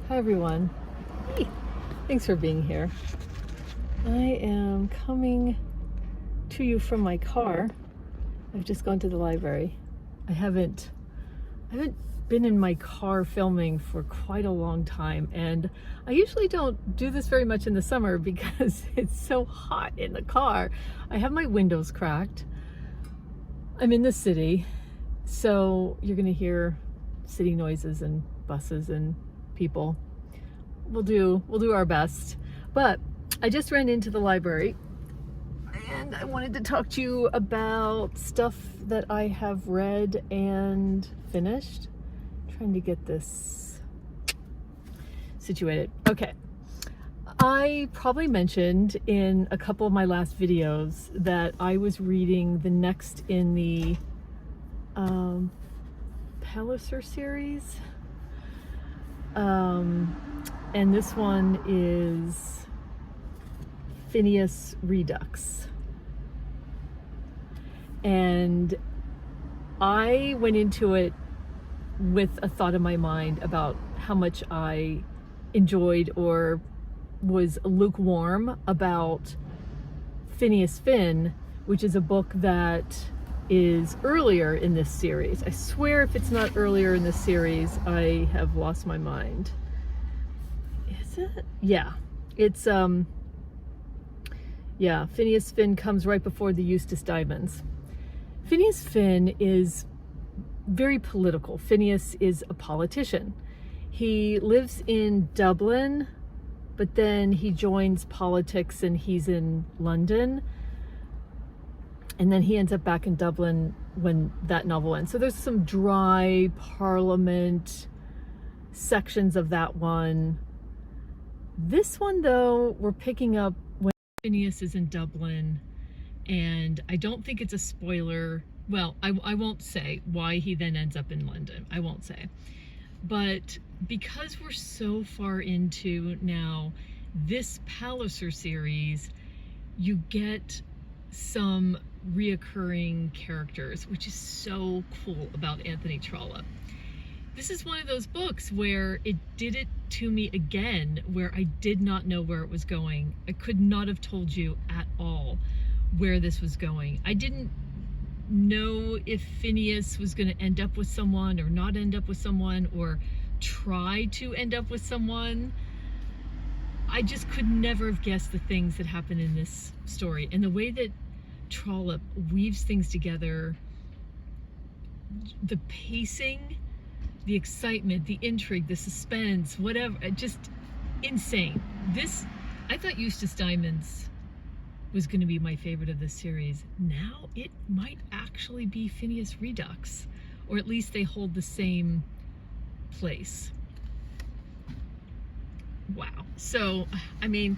Hi everyone. Hey, thanks for being here. I am coming to you from my car. I've just gone to the library. I haven't been in my car filming for quite a long time, and I usually don't do this very much in the summer because it's so hot in the car. I have my windows cracked. I'm in the city, so you're gonna hear city noises and buses and people. We'll do our best. But I just ran into the library and I wanted to talk to you about stuff that I have read and finished. I'm trying to get this situated. Okay. I probably mentioned in a couple of my last videos that I was reading the next in the Palliser series. And this one is Phineas Redux. And I went into it with a thought in my mind about how much I enjoyed or was lukewarm about Phineas Finn, which is a book that is earlier in this series. I swear if it's not earlier in this series, I have lost my mind. Is it? Yeah. It's Phineas Finn comes right before the Eustace Diamonds. Phineas Finn is very political. Phineas is a politician. He lives in Dublin, but then he joins politics and he's in London. And then he ends up back in Dublin when that novel ends. So there's some dry Parliament sections of that one. This one, though, we're picking up when Phineas is in Dublin, and I don't think it's a spoiler. Well, I won't say why he then ends up in London. I won't say. But because we're so far into now this Palliser series, you get some reoccurring characters, which is so cool about Anthony Trollope. This is one of those books where it did it to me again, where I did not know where it was going. I could not have told you at all where this was going. I didn't know if Phineas was going to end up with someone or not end up with someone or try to end up with someone. I just could never have guessed the things that happen in this story, and the way that Trollope weaves things together, the pacing, the excitement, the intrigue, the suspense, whatever, just insane. I thought Eustace Diamonds was going to be my favorite of this series. Now it might actually be Phineas Redux, or at least they hold the same place. Wow. So, I mean,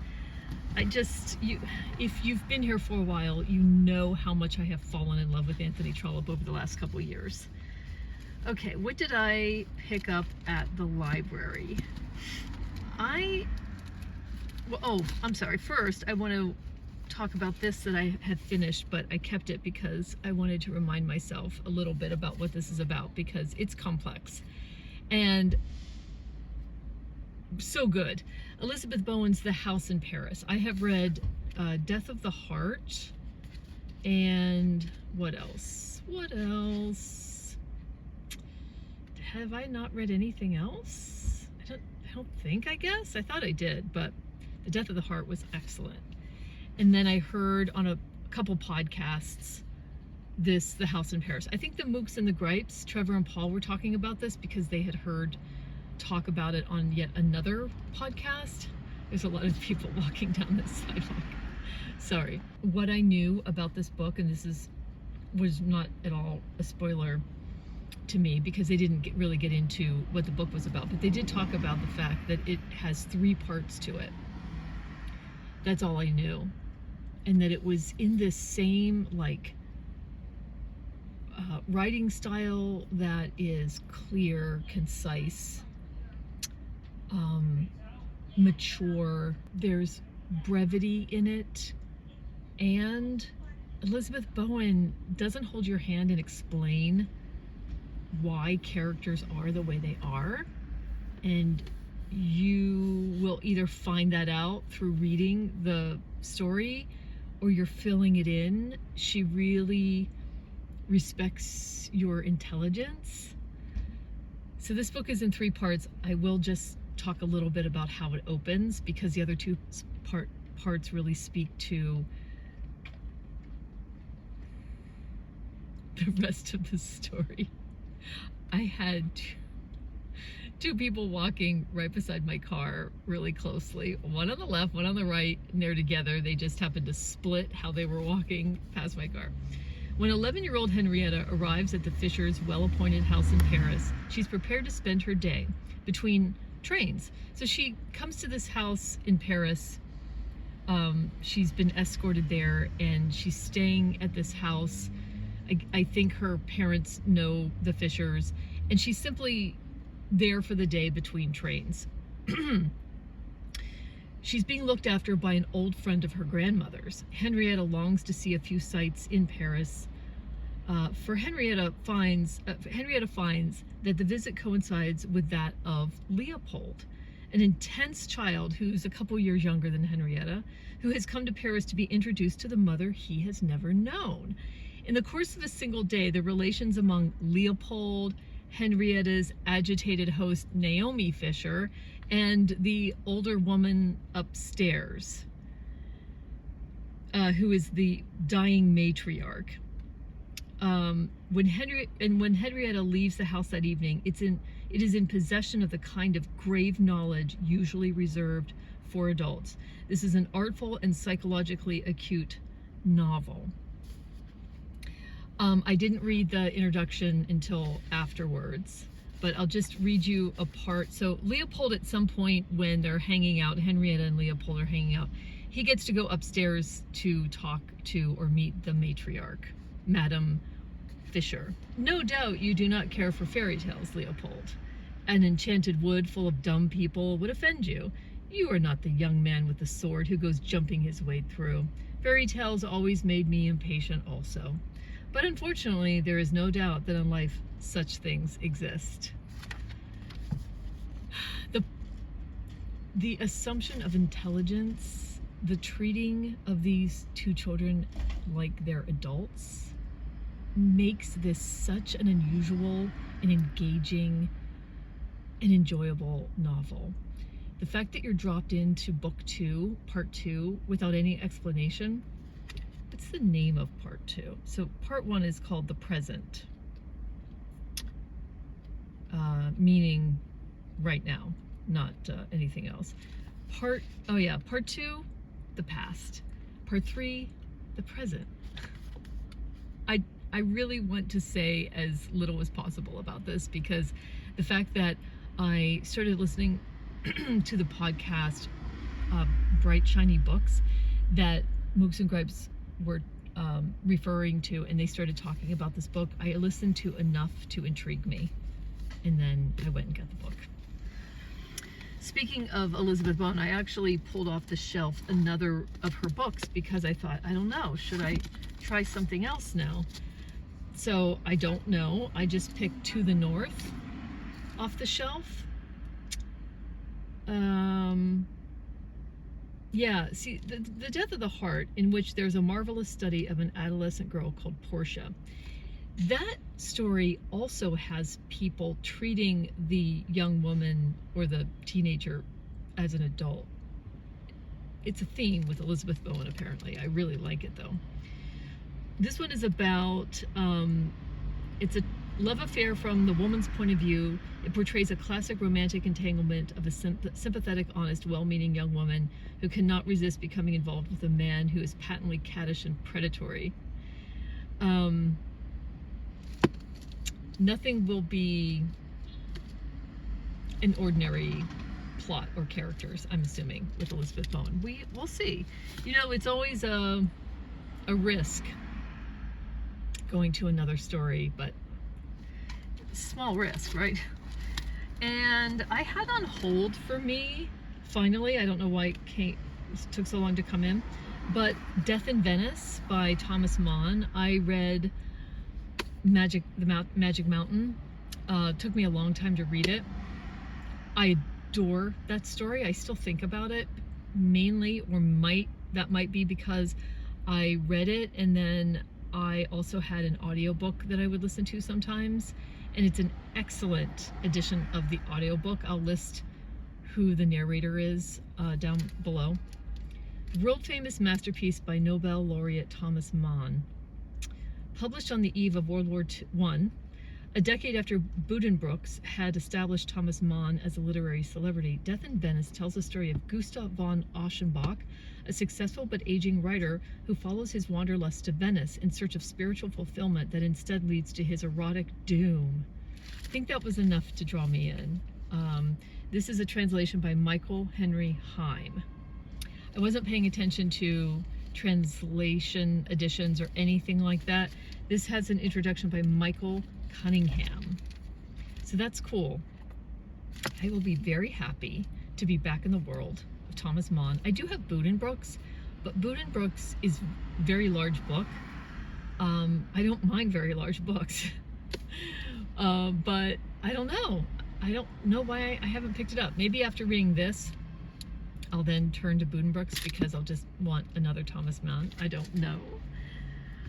if you've been here for a while, you know how much I have fallen in love with Anthony Trollope over the last couple of years. Okay, what did I pick up at the library? I'm sorry. First, I want to talk about this that I had finished, but I kept it because I wanted to remind myself a little bit about what this is about, because it's complex and so good. Elizabeth Bowen's The House in Paris. I have read Death of the Heart, and what else? Have I not read anything else? I don't think, I guess. I thought I did, but The Death of the Heart was excellent. And then I heard on a couple podcasts The House in Paris. I think the Mookse and the Gripes, Trevor and Paul, were talking about this because they had heard talk about it on yet another podcast. There's a lot of people walking down this sidewalk. Sorry. What I knew about this book, and was not at all a spoiler to me because they didn't really get into what the book was about, but they did talk about the fact that it has 3 parts to it. That's all I knew. And that it was in this same writing style that is clear, concise, mature. There's brevity in it, and Elizabeth Bowen doesn't hold your hand and explain why characters are the way they are, and you will either find that out through reading the story or you're filling it in. She really respects your intelligence. So this book is in 3 parts. I will just talk a little bit about how it opens, because the other 2 parts really speak to the rest of the story. I had 2 people walking right beside my car really closely, one on the left, one on the right, and they're together. They just happened to split how they were walking past my car. When 11-year-old Henrietta arrives at the Fishers' well-appointed house in Paris, she's prepared to spend her day between trains. So she comes to this house in Paris. She's been escorted there, and she's staying at this house. I think her parents know the Fishers, and she's simply there for the day between trains. She's being looked after by an old friend of her grandmother's. Henrietta longs to see a few sights in Paris. Henrietta finds that the visit coincides with that of Leopold, an intense child who's a couple years younger than Henrietta, who has come to Paris to be introduced to the mother he has never known. In the course of a single day, the relations among Leopold, Henrietta's agitated host Naomi Fisher, and the older woman upstairs, who is the dying matriarch. When Henrietta leaves the house that evening, it is in possession of the kind of grave knowledge usually reserved for adults. This is an artful and psychologically acute novel. I didn't read the introduction until afterwards, but I'll just read you a part. So Leopold, at some point when they're hanging out, Henrietta and Leopold are hanging out, he gets to go upstairs to talk to or meet the matriarch, Madame Fisher. No doubt you do not care for fairy tales, Leopold. An enchanted wood full of dumb people would offend you. You are not the young man with the sword who goes jumping his way through. Fairy tales always made me impatient also. But unfortunately, there is no doubt that in life such things exist. The assumption of intelligence, the treating of these 2 children like they're adults, makes this such an unusual and engaging and enjoyable novel. The fact that you're dropped into book 2, part 2, without any explanation. What's the name of part 2? So part 1 is called The Present, meaning right now, not anything else. Part 2, The Past. Part 3, The Present. I really want to say as little as possible about this, because the fact that I started listening to the podcast Bright Shiny Books that Mookse and Gripes were referring to, and they started talking about this book, I listened to enough to intrigue me, and then I went and got the book. Speaking of Elizabeth Bowen, I actually pulled off the shelf another of her books because I thought, I don't know, should I try something else now? So I don't know. I just picked To the North off the shelf. Yeah, see, the Death of the Heart, in which there's a marvelous study of an adolescent girl called Portia. That story also has people treating the young woman or the teenager as an adult. It's a theme with Elizabeth Bowen, apparently. I really like it, though. This one is about, it's a love affair from the woman's point of view. It portrays a classic romantic entanglement of a sympathetic, honest, well-meaning young woman who cannot resist becoming involved with a man who is patently caddish and predatory. Nothing will be an ordinary plot or characters, I'm assuming, with Elizabeth Bowen. We'll see. You know, it's always a risk going to another story, but small risk, right? And I had on hold for me, finally, I don't know why it took so long to come in, but Death in Venice by Thomas Mann. I read Magic Mountain. Took me a long time to read it. I adore that story. I still think about it mainly, or that might be because I read it and then I also had an audiobook that I would listen to sometimes, and it's an excellent edition of the audiobook. I'll list who the narrator is down below. World famous masterpiece by Nobel laureate Thomas Mann. Published on the eve of World War I, a decade after Buddenbrooks had established Thomas Mann as a literary celebrity, Death in Venice tells the story of Gustav von Aschenbach, a successful but aging writer who follows his wanderlust to Venice in search of spiritual fulfillment that instead leads to his erotic doom. I think that was enough to draw me in. This is a translation by Michael Henry Heim. I wasn't paying attention to translation editions or anything like that. This has an introduction by Michael Cunningham. So that's cool. I will be very happy to be back in the world of Thomas Mann. I do have Buddenbrooks, but Buddenbrooks is a very large book. I don't mind very large books. But I don't know. I don't know why I haven't picked it up. Maybe after reading this, I'll then turn to Buddenbrooks because I'll just want another Thomas Mann. I don't know.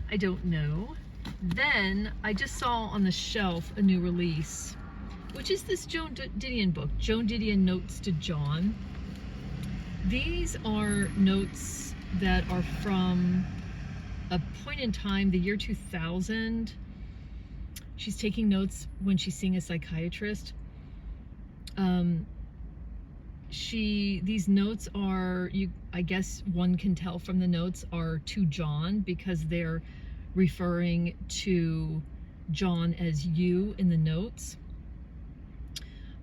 I don't know. Then I just saw on the shelf a new release, which is this Joan Didion book, Joan Didion Notes to John. These are notes that are from a point in time, the year 2000. She's taking notes when she's seeing a psychiatrist. These notes are, I guess one can tell from the notes, are to John because they're referring to John as you in the notes.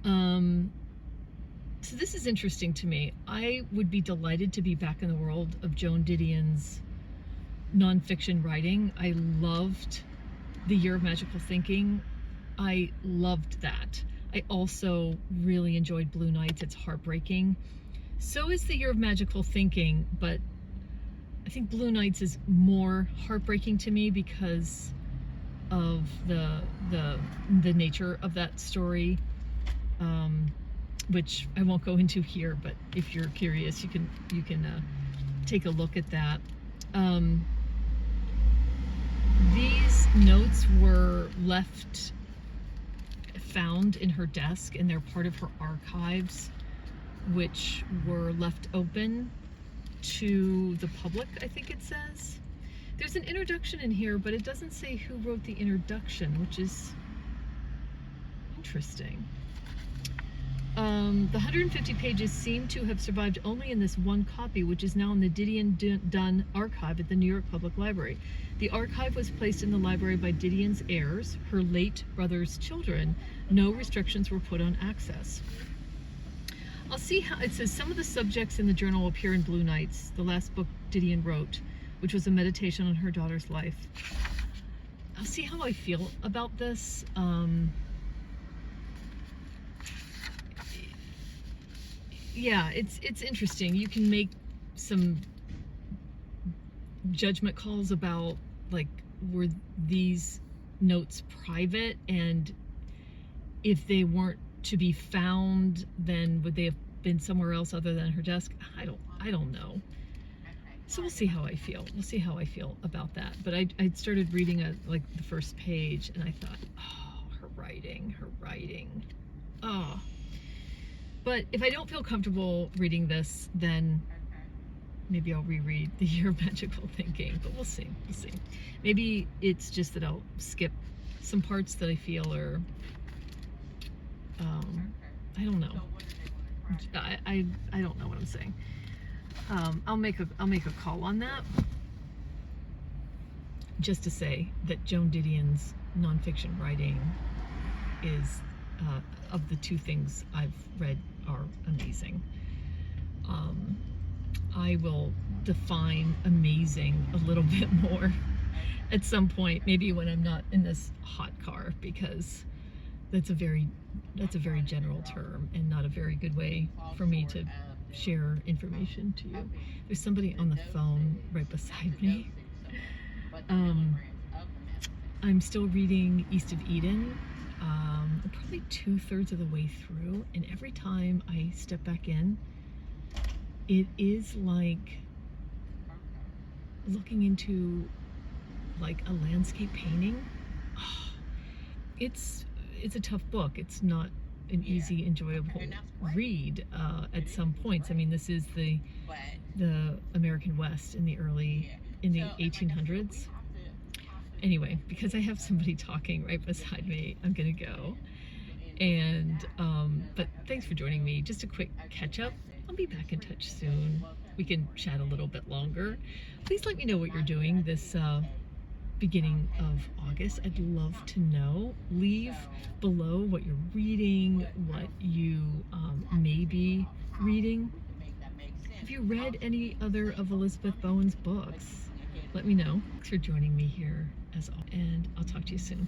So this is interesting to me. I would be delighted to be back in the world of Joan Didion's nonfiction writing. I loved The Year of Magical Thinking. I loved that. I also really enjoyed Blue Nights. It's heartbreaking. So is The Year of Magical Thinking, but I think Blue Nights is more heartbreaking to me because of the nature of that story, which I won't go into here. But if you're curious, you can take a look at that. These notes were found in her desk, and they're part of her archives, which were left open to the public, I think it says. There's an introduction in here, but it doesn't say who wrote the introduction, which is interesting. The 150 pages seem to have survived only in this one copy, which is now in the Didion Dunn archive at the New York Public Library. The archive was placed in the library by Didion's heirs, her late brother's children. No restrictions were put on access. I'll see how it says some of the subjects in the journal appear in Blue Nights, the last book Didion wrote, which was a meditation on her daughter's life. I'll see how I feel about this. Yeah, it's interesting. You can make some judgment calls about, like, were these notes private, and if they weren't to be found, then would they have been somewhere else other than her desk? I don't know. So we'll see how I feel. We'll see how I feel about that. But I started reading the first page, and I thought, oh, her writing. Oh. But if I don't feel comfortable reading this, then maybe I'll reread The Year of Magical Thinking. But we'll see. Maybe it's just that I'll skip some parts that I feel are, I don't know. I don't know what I'm saying. I'll make a call on that. Just to say that Joan Didion's nonfiction writing is, of the two things I've read, are amazing. I will define amazing a little bit more at some point, maybe when I'm not in this hot car, because that's a very general term and not a very good way for me to share information to you. There's somebody on the phone right beside me. I'm still reading East of Eden. probably 2/3 of the way through, and every time I step back in, it is like looking into like a landscape painting. Oh, it's a tough book. It's not an easy, enjoyable read at some points. I mean, this is the American West in the 1800s. Anyway, because I have somebody talking right beside me, I'm gonna go. And but thanks for joining me. Just a quick catch up. I'll be back in touch soon. We can chat a little bit longer. Please let me know what you're doing this beginning of August. I'd love to know. Leave below what you're reading, what you may be reading. Have you read any other of Elizabeth Bowen's books? Let me know. Thanks for joining me here as always, and I'll talk to you soon.